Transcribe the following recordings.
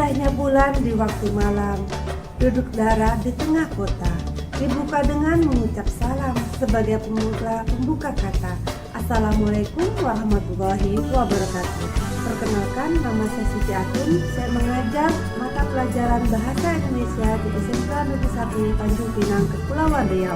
Indahnya bulan di waktu malam, duduk dara di tengah kota, dibuka dengan mengucap salam sebagai pembuka kata. Assalamualaikum warahmatullahi wabarakatuh. Perkenalkan, nama saya Siti Atun. Saya mengajar mata pelajaran Bahasa Indonesia di SMK Negeri 1 Tanjung Pinang, Kepulauan Riau,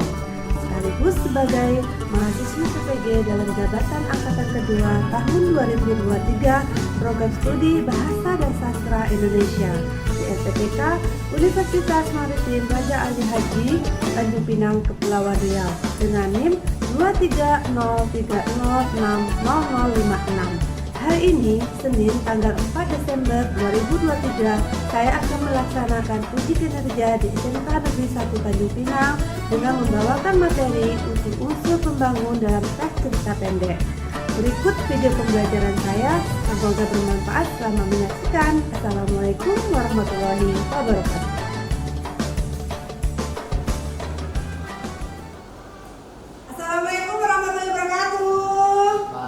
sekaligus sebagai mahasiswi PPG dalam jabatan angkatan kedua tahun 2023 program studi Bahasa dan Sastra Indonesia di STTK Universitas Maritim Raja Ali Haji Tanjung Pinang, Kepulauan Riau dengan NIM 23030600056. Hari ini, Senin tanggal 4 Desember 2023, saya akan melaksanakan uji kinerja di SMK Negeri 1 Tanjung Pinang dengan membawakan materi unsur pembangun dalam teks cerita pendek. Berikut video pembelajaran saya, semoga bermanfaat selama menyaksikan. Assalamualaikum warahmatullahi wabarakatuh. Assalamualaikum warahmatullahi wabarakatuh.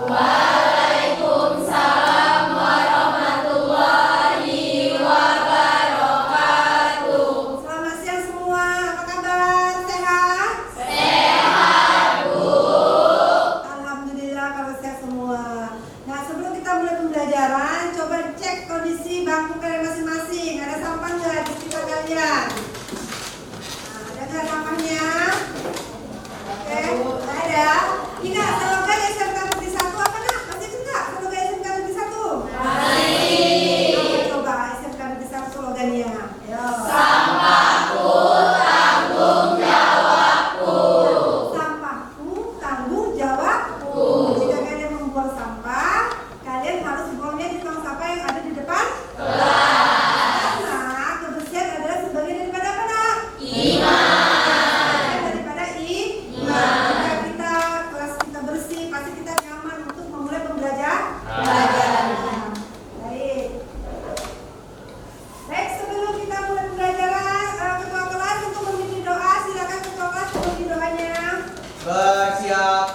Waalaikumsalam warahmatullahi wabarakatuh. Selamat siang semua, apa kabar? Sehat? Sehat, Bu. Alhamdulillah kalau sehat semua. Nah, sebelum kita mulai pembelajaran, coba cek kondisi bangku kalian masing-masing. Ada sampah nggak di sekitar kalian? Nah, ada nggak sampahnya? Oke, ada. Ingat, slogan SMK Negeri 1 apa nak? Masih ingat nggak slogan SMK Negeri 1? Masih. Coba SMK Negeri 1 slogannya. Ayo. Sampahku tanggung jawabku. Sampahku tanggung jawabku. Jika kalian membuang sampah, kalian harus buangnya di tong sampah yang ada di depan Kelas. karena kebersihan adalah sebagian daripada apa nak? Iman. Daripada Iman. jika kita kelas kita bersih, pasti kita nyaman untuk memulai pembelajaran. Baik. Baik, sebelum kita mulai pembelajaran, ketua kelas untuk memimpin doa, silakan ketua kelas memimpin doanya. Bersiap.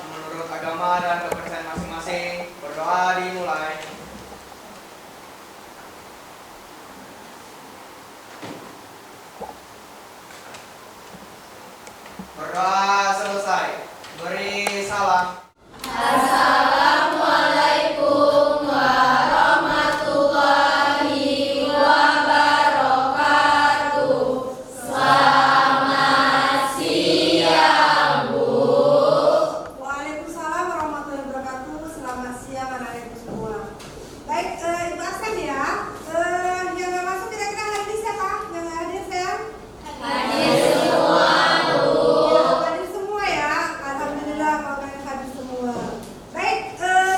Menurut agama dan kepercayaan masing-masing, berdoa dimulai. Berdoa selesai. Beri salam. Assalamualaikum warahmatullahi wabarakatuh. Selamat siang, Bu. Waalaikumsalam warahmatullahi wabarakatuh. Selamat siang anak-anak semua. Baik, Ibu Aksan ya. Yang nggak masuk kira-kira hari ini siapa? Yang nggak hadir sayang? Hadir semua, Bu. Ya, hadir semua ya. Alhamdulillah kalau kalian hadir semua. Baik,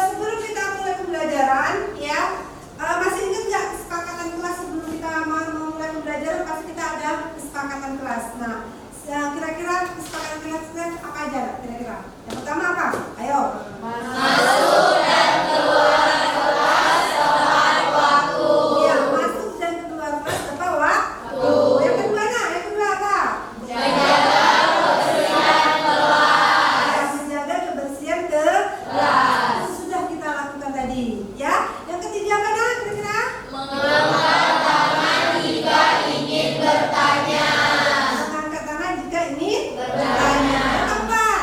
sebelum kita mulai pembelajaran ya, masih ingat nggak kesepakatan kelas sebelum kita mau mulai pembelajaran? Pasti kita ada kesepakatan kelas. Nah, kira-kira kesepakatan kelasnya apa aja? Kira-kira yang pertama apa? Ayo. Masuk dan keluar kelas tepat waktu. Ya, masuk dan keluar kelas tepat waktu. Yang kedua nah, yang kedua apa? Menjaga kebersihan kelas. Ya, menjaga kebersihan kelas. Itu sudah kita lakukan tadi, ya. Yang ketiga apa nah? Kira-kira? Mengangkat tangan jika ingin bertanya. Mengangkat tangan jika ingin Bertanya. Yang keempat?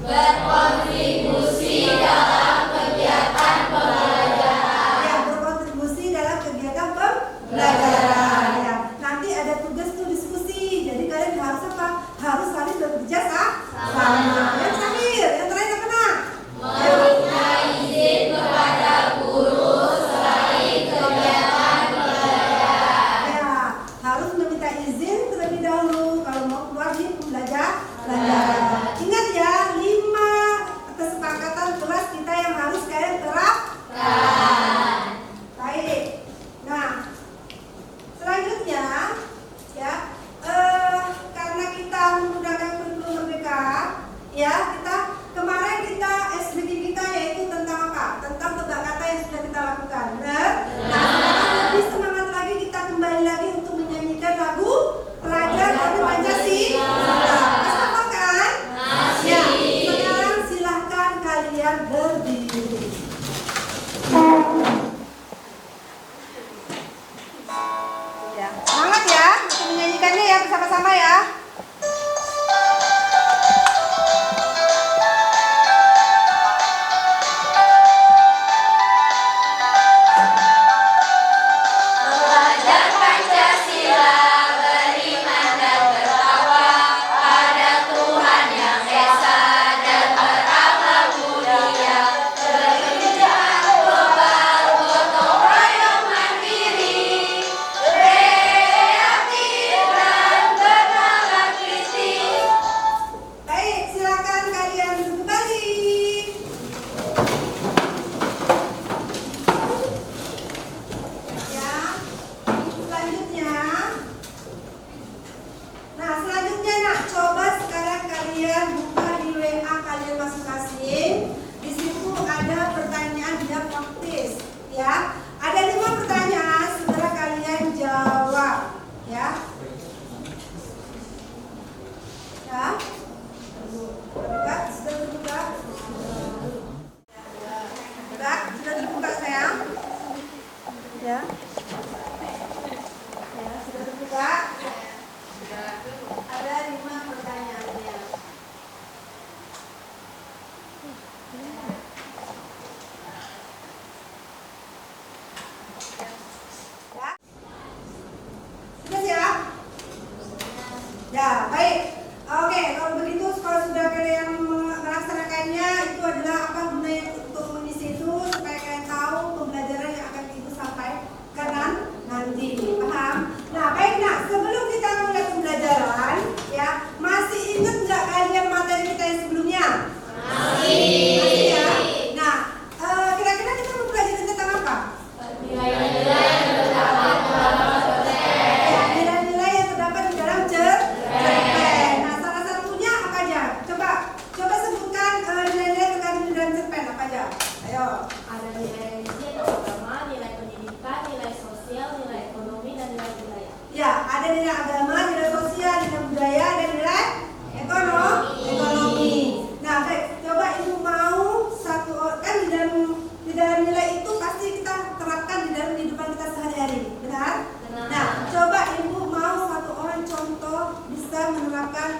Berkontribusi dalam kegiatan pembelajaran. Ya, berkontribusi dalam kegiatan pembelajaran. Ya, nanti ada tugas tuh diskusi. Jadi kalian harus apa? Harus saling bekerja sama. Yang terakhir apa nah? Meminta izin kepada guru selain kegiatan pembelajaran. Ya, harus meminta izin terlebih dahulu kalau mau keluar di pembelajaran. Ingat ya, 5 kesepakatan kelas kita yang harus kalian terapkan. Baik. Nah, selanjutnya ya, karena kita menggunakan kurikulum merdeka, ya kita kemarin kita SBK kita yaitu tentang apa? Tentang tebak kata yang sudah kita lakukan. Benar? Nah, sekarang lebih semangat lagi kita kembali lagi untuk menyanyikan lagu Pelajar Kami Pancasila. Masih hafal kan? Masih. Ya, sekarang silahkan kalian berdiri. Ya, ada 5 pertanyaan, segera kalian jawab. Ya. Ya. Buka, sudah terbuka. Buka, sudah terbuka sayang. Ya. Ya, sudah terbuka. Ada 5 pertanyaannya. Ya. Sudah siap? Ya, baik. Oke, kalau begitu kalau sudah kalian melaksanakannya, itu adalah apa gunanya untuk mengisi itu supaya kalian tahu pembelajaran yang akan ibu sampaikan nanti. Paham? Nah, baik nak, sebelum kita mulai pembelajaran, ya, masih ingat nggak kalian materi kita yang sebelumnya? Masih ya. Nah, kira-kira kita mau belajar tentang apa? Nilai-nilai yang terdapat dalam cerpen. Ya, nilai-nilai yang terdapat di dalam cerpen. Nah, salah satunya apa aja? Coba sebutkan nilai-nilai terkandung di dalam cerpen apa aja? Ayo. Ada nilai religi atau agama, nilai pendidikan, nilai sosial, nilai ekonomi, dan nilai budaya. Ya, ada nilai agama, nilai sosial, nilai budaya, dan nilai ekonomi. Nah, baik, coba ibu mau kan di dalam nilai itu pasti kita terapkan di dalam kehidupan kita sehari-hari, benar? Benar. Nah, coba ibu mau satu orang contoh bisa menerapkan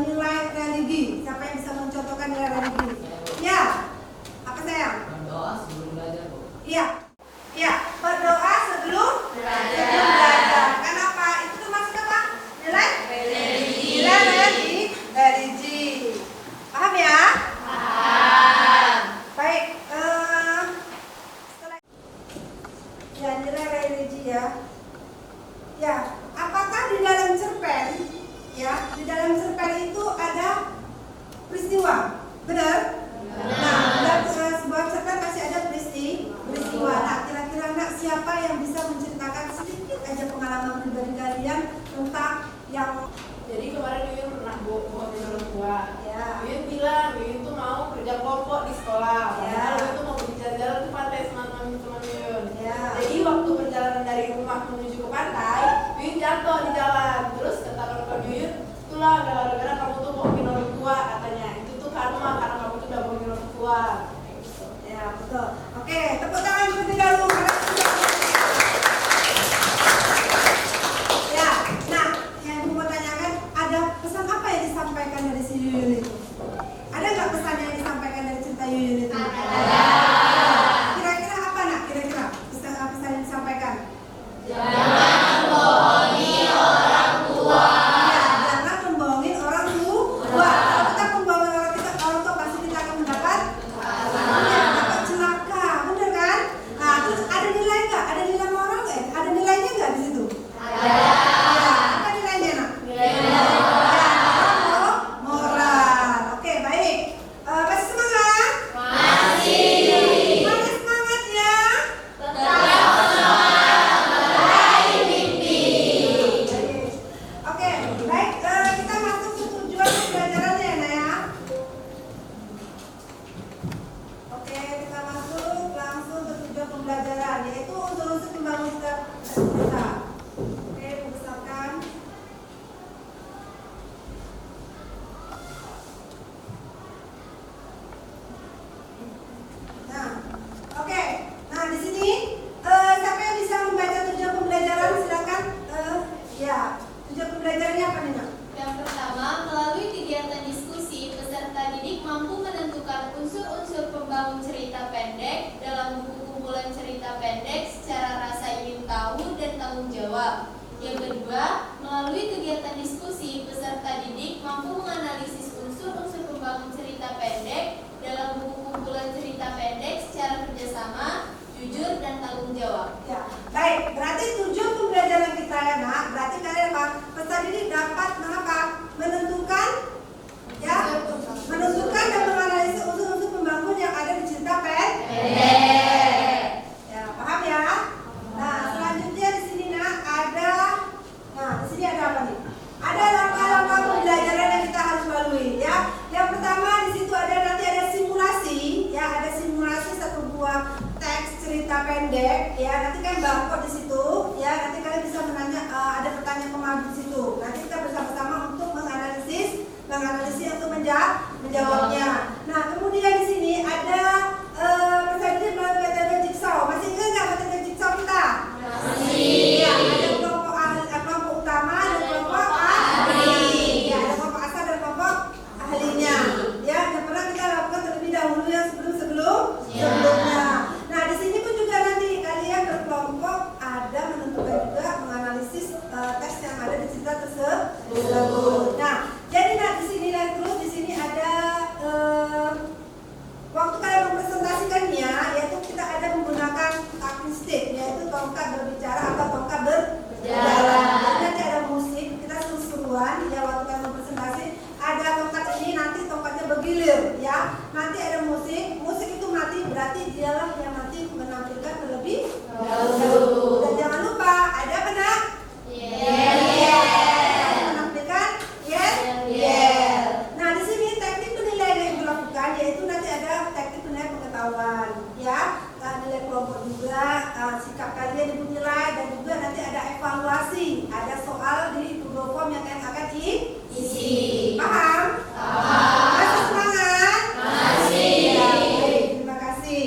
nilai religi. Siapa yang bisa mencontohkan nilai religi? Ya, apa sayang? Berdoa sebelum belajar, Bu. Iya, iya, berdoa sebelum belajar. Kenapa? Itu termasuk apa? Nilai religi. Nilai religi. Paham ya? Paham. Baik. Setelah ya nilai religi ya. Ya, apakah di dalam cerpen? Ya, di dalam cerpen itu ada peristiwa, benar? Nah, dalam sebuah cerpen pasti ada peristiwa. Nah, kira-kira anak siapa yang bisa menceritakan sedikit aja pengalaman pribadi kalian tentang yang Jadi kemarin Yuyun pernah bohong orang tua. ya, Yuyun bilang Yuyun tuh mau kerja kelompok di sekolah. Ya. Padahal Yuyun tuh mau jalan-jalan ke pantai sama teman-teman Yuyun. ya, Jadi waktu perjalanan dari rumah menuju ke pantai, Yuyun jatuh di jalan. Terus kata kawan Yuyun, itulah gara-gara kamu tuh bohongin orang tua katanya. Itu tuh karma karena kamu tuh udah bohongin orang tua. Kayak gitu. ya, betul. Oke, tepuk tangan terlebih dahulu. Ya, nah, yang ibu mau tanyakan, ada pesan apa yang disampaikan dari si Yuyun itu? Ada nggak pesan yang disampaikan dari cerita Yuyun itu? Ada. Kira-kira apa nak? Kira-kira pesan yang disampaikan? Jangan membohongi orang tua. Ya, jangan membohongin orang tua. Kalau kita membohongin orang tua pasti kita akan mendapat dapat celaka, benar kan? Nah, terus ada nilai nggak? Ada nilai moral nggak? Ada nilainya nggak di situ? Ada. Ya, apa nilainya nak? Nilai Ya, moral. Oke, baik. Masih semangat? masih Masih semangat ya? tetap semangat meraih mimpi. Oke, baik. Kita masuk ke tujuan pembelajarannya ya, Nak, ya. Oke, kita masuk langsung ke tujuan pembelajaran, yaitu unsur-unsur pembangun kita. Oke, membesarkan. Nah, oke. Nah, di sini siapa yang bisa membaca tujuan pembelajaran? Silakan. Ya, tujuan pembelajarannya apa nih, Nak? Yang pertama, melalui kegiatan diskusi, peserta didik mampu menentukan unsur-unsur pembangun cerita pendek dalam buku kumpulan cerita pendek secara rasa ingin tahu dan tanggung ya, nanti kan barcode di situ, ya, nanti kalian bisa menanya, ada pertanyaan pemahaman di situ. Nanti kita bersama-sama untuk menganalisis untuk menjawabnya. Nah, kemudian di sini ada peserta melalui metode jigsaw. Masih ingat nggak metode jigsaw kita? Masih. Ya, ada kelompok utama dan kelompok ahli. Ya, ada kelompok asal dan kelompok ahlinya. Ya, yang pernah kita lakukan terlebih dahulu yang sebelumnya. Nah, di sini pun juga nanti kalian berkelompok ada menentukan juga menganalisis teks yang ada di cerita tersebut. Nah, jadi di sini terus di sini ada waktu kalian mempresentasikannya, yaitu kita ada menggunakan talking stick, yaitu tongkat berbicara atau tongkat berjalan. Jadi nanti ada musik, kita seru-seruan ya waktu kalian mempresentasi. Ada tongkat ini, nanti tongkatnya bergilir, ya. Nanti ada musik itu mati, berarti dialah yang nanti menampilkan terlebih dahulu. Dan jangan lupa ada apa nak? Menampilkan yes. Nah, di sini teknik penilaian yang dilakukan yaitu nanti ada teknik penilaian pengetahuan, ya. Nilai kelompok juga, sikap kalian dinilai, dan juga nanti ada evaluasi. Ada soal di Google Form yang kalian akan isi. Paham? Masih semangat? Masih. Ya, baik, terima kasih.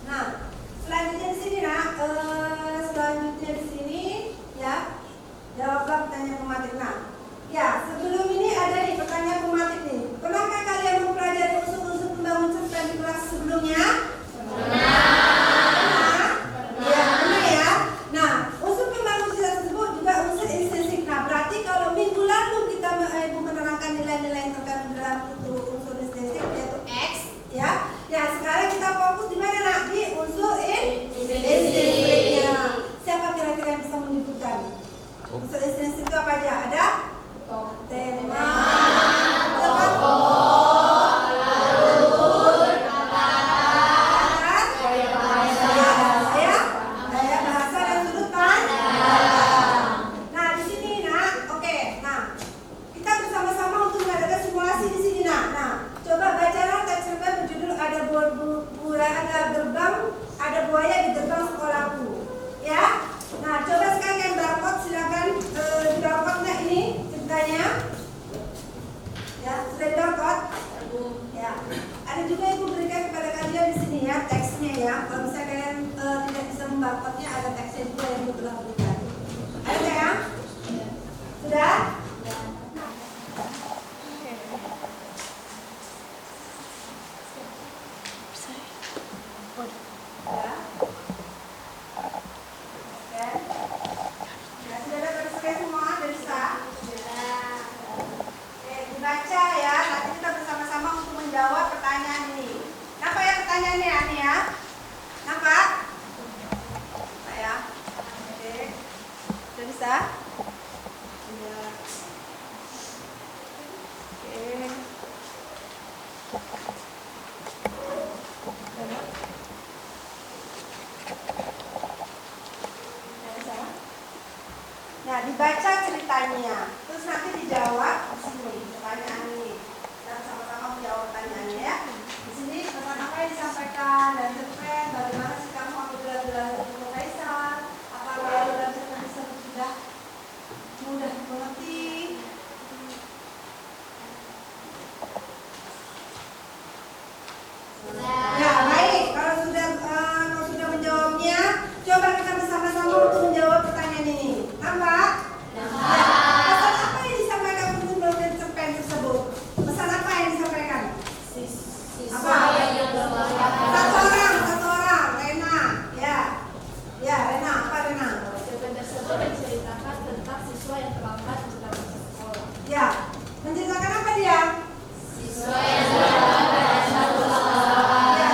Nah, selanjutnya di sini ya, jawablah pertanyaan pematik. Nah, ya, sebelum ini ada nih pertanyaan pematik nih. Pernahkah kalian mempelajari unsur-unsur pembangun cerpen di kelas sebelumnya? Pernah ya. Nah, unsur pembangun cerita tersebut juga unsur esensi. Nah, berarti kalau minggu lalu kita menerangkan nilai-nilai yang terkandung dalam unsur esensi yaitu X, ya. Ya, sekarang kita fokus di mana nak? Di unsur esensinya. Siapa kira-kira yang bisa menyebutkan? Unsur esensi itu apa aja? Ada tema, gaya bahasa dan sudut pandang. Nah, di sini nak, oke. Nah, kita bersama-sama untuk mengadakan simulasi di sini nak. Nah, coba bacalah teks cerpen berjudul ada buaya di gerbang sekolahku. Ya. Nah, coba sekarang barcode, silakan di barcode ini ceritanya. Ya, sudah di barcode. Ya. Ada juga yang berikan kepada kalian di sini ya teksnya ya. Kalau misalnya kalian tidak bisa membarcode-nya, ada teksnya juga yang telah berikan. Ada ya? Sudah? Nah, dibaca ceritanya, terus nanti dijawab di sini pertanyaan ini. Kita sama-sama menjawab pertanyaannya ya. Di sini pesan apa yang disampaikan dan cerpen, bagaimana sih kamu apabila belajar di Faisal, apakah dalam cerpen tersebut sudah mudah mengerti? Ya, baik. Kalau sudah menjawabnya, coba kita bersama-sama untuk menjawab pertanyaan ini. Nampak? Pesan apa yang disampaikan untuk belajar cerpen tersebut? Pesan apa yang disampaikan? Apa? Satu orang, Rena. Ya, Rena. Apa Rena? Cerpen tersebut menceritakan tentang siswa yang terlambat untuk masuk sekolah. Ya, menceritakan apa dia? Siswa yang terlambat masuk sekolah. Ya,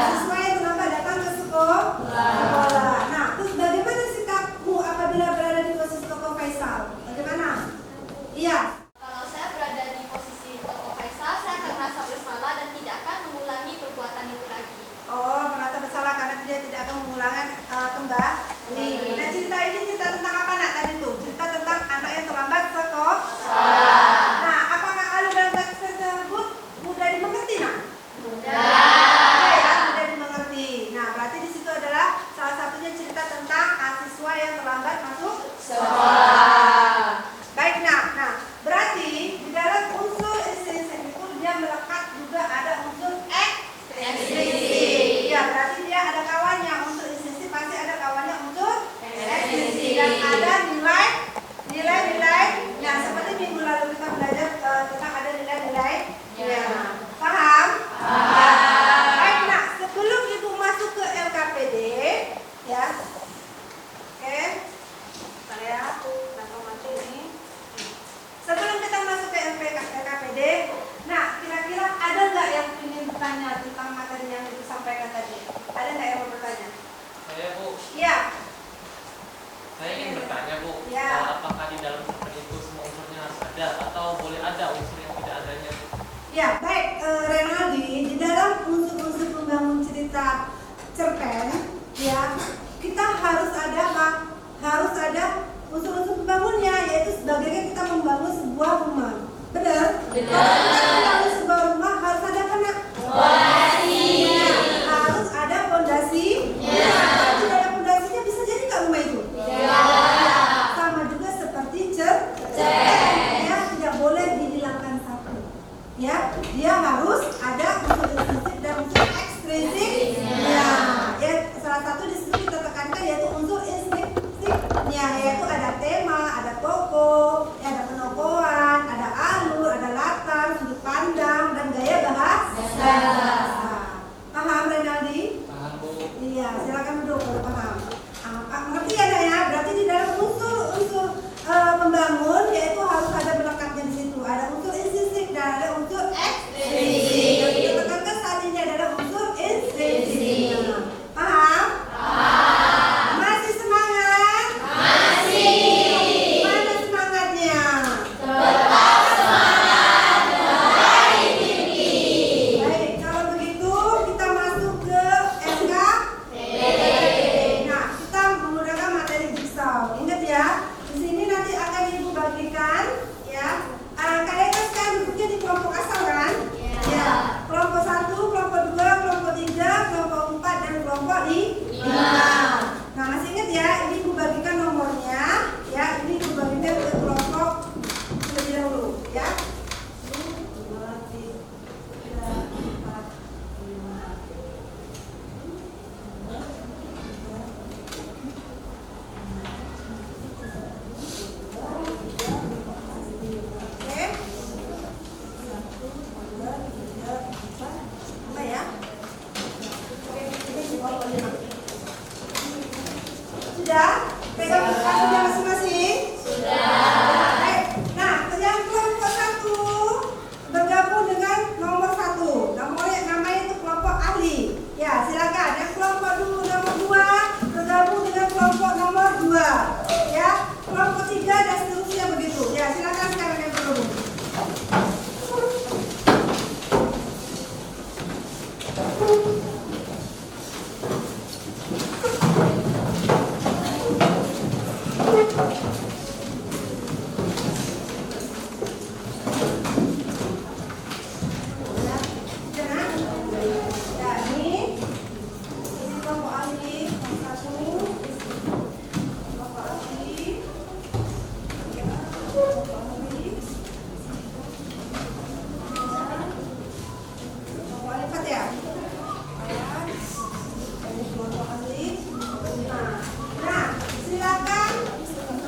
tentang materi yang disampaikan tadi? Ada nggak yang mau bertanya? Saya Bu, Iya. saya ingin bertanya Bu, Ya. apakah di dalam cerpen itu semua unsurnya harus ada atau boleh ada unsur yang tidak adanya? Ya, baik, Renaldi, di dalam unsur-unsur membangun cerita cerpen, ya, kita harus ada apa? Harus ada unsur-unsur pembangunnya, yaitu sebagai kita membangun sebuah rumah. Benar? Benar. Kalau kita membangun sebuah rumah harus ada apa, Nak? Fondasi. Ya, harus ada fondasi. Ya. Kalau tidak ada fondasinya bisa jadi nggak rumah itu? Ya. Sama juga seperti cerpen. Ya, tidak boleh dihilangkan satu. Ya, dia harus ada unsur intrinsik dan unsur ekstrinsik. Ya, salah satu di situ kita tekankan yaitu unsur intrinsik. Yaitu ada tema, ada tokoh, ya, ada penokohan, ada alur, ada latar, sudut pandang, dan gaya bahasa. Paham, Renaldi? Paham Bu. Iya, silakan duduk kalau paham. Ngerti ya, Nak, ya? Berarti di dalam unsur-unsur membangun yaitu harus ada melekatnya di situ. Ada unsur intrinsik dan ada unsur ekstrinsik. Yang kita tekankan saat ini adalah unsur intrinsik. Paham? Masih semangat? Masih. Mana semangatnya? Tetap semangat. Baik, kalau begitu kita masuk ke SKPD. Nah, kita menggunakan materi jigsaw. Ingat ya, di sini nanti akan Ibu bagikan, ya. Kalian kan sekarang duduknya di kelompok asal kan? Ya. Kelompok 1, kelompok 2, kelompok 3, kelompok 4, dan kelompok 5. Nah, masih ingat ya, ini Ibu bagikan nomornya, ya. Ini Ibu bagikan ke kelompok terlebih dahulu, ya. 1, 2, 3, 4, 5. Oke. 1, 2, 3, 4. Apa ya? Oke, ini di kelompok 5. Sudah? Pegang kartunya masing-masing? Sudah. Baik. Nah, yang kelompok 1 bergabung dengan nomor 1. Namanya itu kelompok ahli. Ya, silakan. Yang kelompok nomor 2 bergabung dengan kelompok nomor 2. Ya, kelompok 3 dan seterusnya begitu. Ya, silakan sekarang yang bergabung. Ya, ini kelompok ahli nomor 1. Kelompok ahli. Kelompok ahli. Kelompok ahli 4 ya? Ini kelompok ahli 5. Nah, silakan.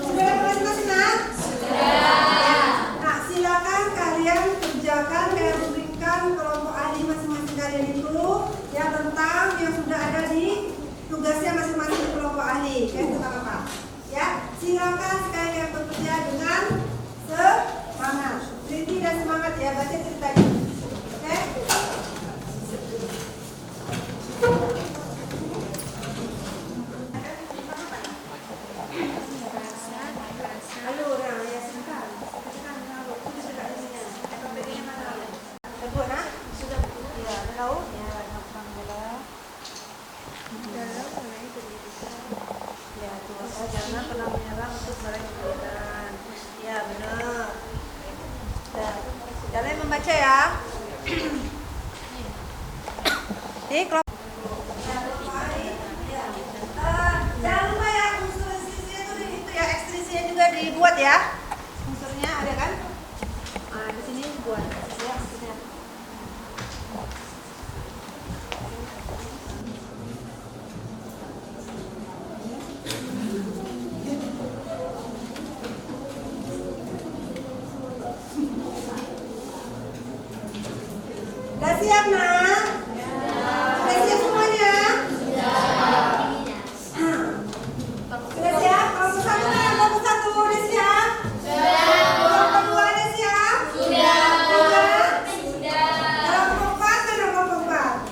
Sudah ada masing-masing, Nak? Sudah. Nah, silakan kalian kerjakan, kalian berikan kelompok ahli masing-masing kalian itu yang tentang yang sudah ada di tugasnya masing-masing di kelompok ahli. Kayak tentang apa? Ya, silakan sekalian bekerja dengan semangat, teliti dan semangat ya, baca ceritanya. Oke? Alur, ya sebentar. Itu sudah ininya. FKPD-nya mana? Kedua, Nak? Sudah. Ya, tahu? Ya, alhamdulillah. Dalam mengenai pendidikan. Ya, tugas jangan pernah menyerang untuk meraih pendidikan. Ya, benar. Dan kalian membaca ya. Di kelompok. Jangan lupa ya, unsur intrinsiknya itu ya, ekstrinsiknya juga dibuat ya. Unsurnya ada kan? Nah, di sini buat ya, unsurnya. Udah siap, Nak? Sudah siap semuanya? Sudah siap? Kelompok 1 mana? Kelompok 1 udah siap? Sudah. Kelompok 2 udah siap? Sudah. Kelompok 4 mana kelompok 4?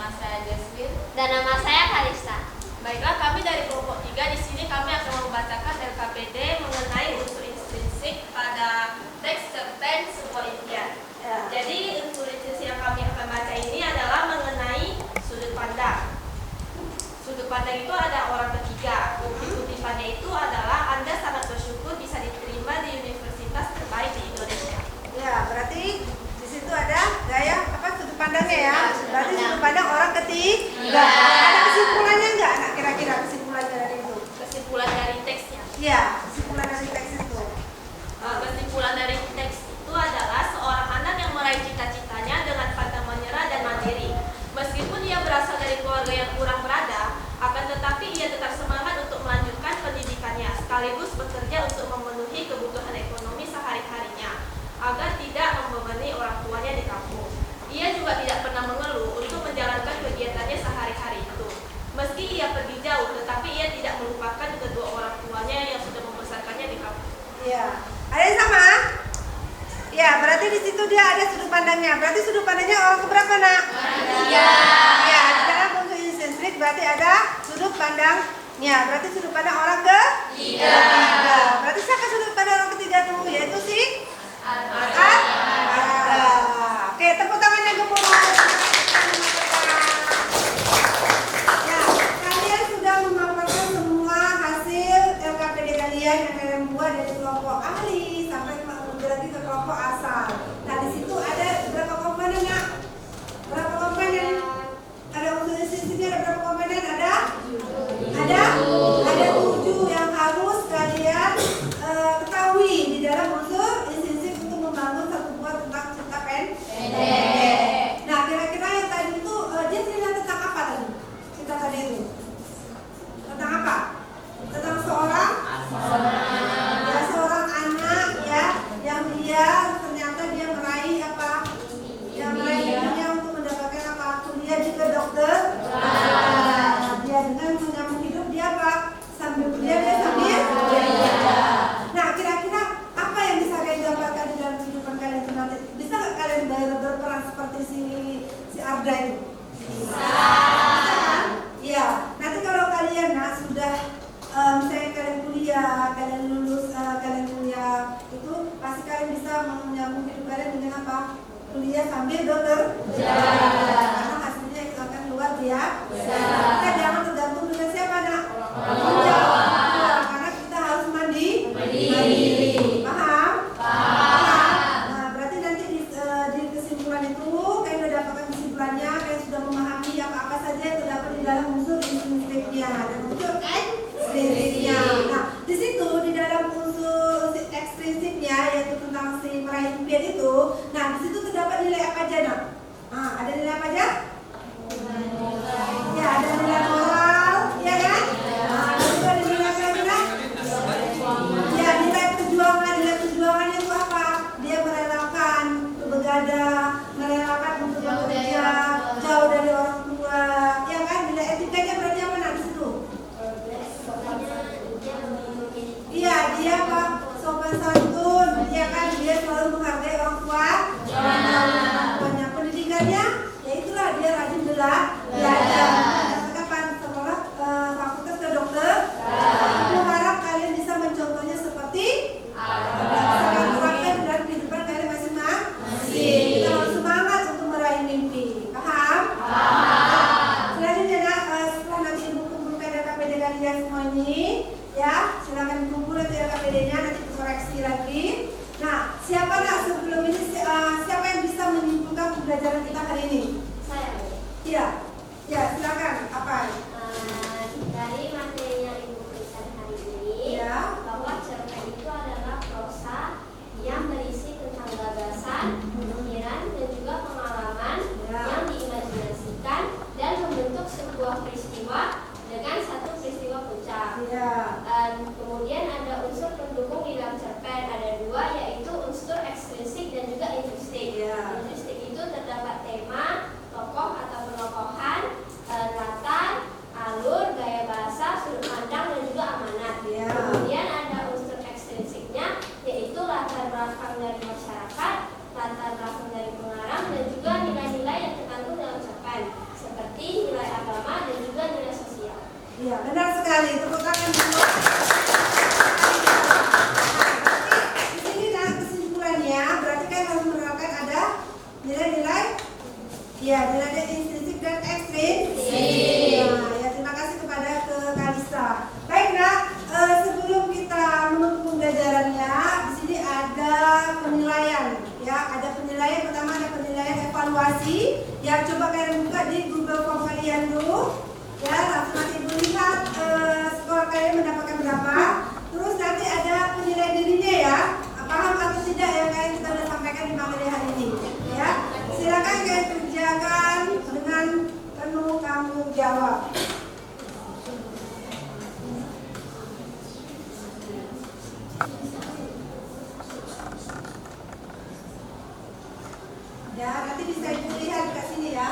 Nama saya Jasmine. Dan nama saya Kalista. Baiklah, kami dari kelompok 3 di sini kami akan membacakan LKPD mengenai unsur intrinsik pada teks cerpen sebuah impian. Jadi unsur intrinsik yang kami akan baca ini adalah mengenai sudut pandang. Sudut pandang itu ada orang ketiga. Kutipannya itu adalah Anda sangat bersyukur bisa diterima di universitas terbaik di Indonesia. Ya, berarti di situ ada gaya apa sudut pandangnya ya. Berarti sudut pandang orang ketiga. Ada kesimpulannya enggak? Nah, kira-kira kesimpulannya dari itu. Kesimpulan dari teksnya. Iya, kesimpulan dari teks itu. Kesimpulan dari teks itu adalah seorang anak yang meraih cita-citanya dengan pantang menyerah dan mandiri. Meskipun ia berasal dari keluarga yang kurang berada, akan tetapi ia tetap semangat untuk melanjutkan pendidikannya, sekaligus bekerja untuk memenuhi kebutuhan ekonomi sehari-harinya, agar tidak membebani orang tuanya di kampung. Ia juga tidak pernah mengeluh untuk menjalankan kegiatannya sehari-hari itu. Meski ia pergi jauh, tetapi ia tidak melupakan kedua orang tuanya yang sudah membesarkannya di kampung. Iya. Ada yang sama? Ya, berarti di situ dia ada sudut pandangnya. Berarti sudut pandangnya orang keberapa, Nak? Iya. Ya, di dalam unsur intrinsik berarti ada sudut pandangnya. Berarti sudut pandang orang ketiga. Berarti siapa sudut pandang orang ketiga itu? Yaitu si Ada. Oke, tepuk tangannya gemuruh. Ya, kalian sudah memaparkan semua hasil LKPD kalian yang kalian buat dari kelompok ahli sampai lagi ke kelompok asal. Nah, di situ ada berapa komponen, Nak? Berapa komponen? Ada unsur intrinsik, ada berapa komponen? Ada 7 yang harus kalian ketahui di dalam unsur intrinsik untuk membangun satu buah tentang cerita pendek. Nah, kira-kira yang tadi itu dia cerita tentang apa tadi? Cerita tadi itu tentang apa? Tentang seorang anak ya, yang dia ternyata dia meraih apa? Yang meraih mimpinya untuk mendapatkan apa? Kuliah juga dokter. Dia dengan menyambung hidup dia apa? Sambil kuliah dia sambil Nah, kira-kira apa yang bisa kalian dapatkan di dalam kehidupan kalian itu nanti? Bisa nggak kalian berperan seperti si Arda itu? Bisa kan? Iya. Nanti kalau kalian sudah misalnya kalian kuliah, kalian lulus, kalian kuliah itu pasti kalian bisa menyambung hidup kalian dengan apa? Kuliah sambil dokter. Karena hasilnya itu akan luar biasa. Kita jangan tergantung dengan siapa, Nak? Karena kita harus mandiri. Paham? Nah, berarti nanti di kesimpulan itu kalian sudah dapatkan kesimpulannya, kalian sudah memahami apa saja yang terdapat di dalam unsur intrinsipnya dan unsur ekstrinsipnya. Nah, di situ di dalam unsur ekstrinsipnya yaitu tentang si meraih impian itu, nah di situ terdapat nilai apa aja, Nak? Ada nilai apa aja? Ya, ada nilai moral, ya kan? Itu ada nilai apa lagi, Nak? Ya, nilai perjuangan. Nilai perjuangannya itu apa? Dia merelakan untuk begadang, merelakan untuk bekerja jauh dari orang tua, ya kan? Nilai etikanya berarti apa, Nak, di situ? Iya, dia apa? Sopan santun, ya kan? Dia selalu menghargai orang tua. Pendidikannya, ya itulah dia rajin belajar. Kapan sekolah fakultas ke dokter. Aku harap kalian bisa mencontohnya seperti bisa terapkan dalam kehidupan kalian masing-masing. Kita harus semangat untuk meraih mimpi. Paham? Selanjutnya, setelah nanti ibu kumpulkan LKPD kalian semua ini, ya silakan kumpul nanti LKPD-nya, nanti dikoreksi lagi. Nah, siapa, Nak, sebelum ini siapa yang bisa menyimpulkan pembelajaran kita hari ini? Saya. Iya. Ya, silakan. Apa? Dari materi yang Ibu berikan hari ini, bahwa cerpen itu adalah prosa yang berisi tentang gagasan, pemikiran, dan juga pengalaman yang diimajinasikan dan membentuk sebuah peristiwa dengan satu peristiwa puncak. Dan kemudian ada unsur pendukung di dalam cerpen, ada 2, yaitu unsur ekstrinsik dan juga intrinsik. Intrinsik itu terdapat tema, tokoh atau penokohan, latar, benar sekali. Tepuk tangan dulu. Di sini dalam kesimpulannya berarti kan harus menerapkan ada nilai-nilai nilai intrinsik dan ekstrinsik. Nah, ya terima kasih kepada Kalista. Baik Nak, sebelum kita menutup pembelajarannya, di sini ada penilaian. Ya, ada penilaian. Pertama ada penilaian evaluasi. Ya, coba kalian buka di Google Form kalian dulu. Ya, langsung nanti Ibu lihat skor kalian mendapatkan berapa. Terus nanti ada penilaian dirinya ya. Paham atau tidak yang kalian kita sudah sampaikan di materi hari ini. Ya, silakan kalian kerjakan dengan penuh tanggung jawab. Ya, nanti bisa dilihat ke sini ya.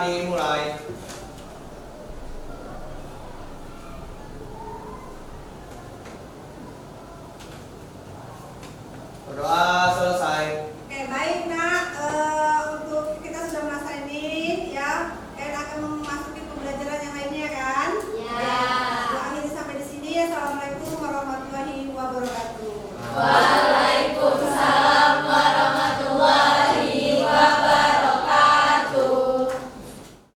dimulai.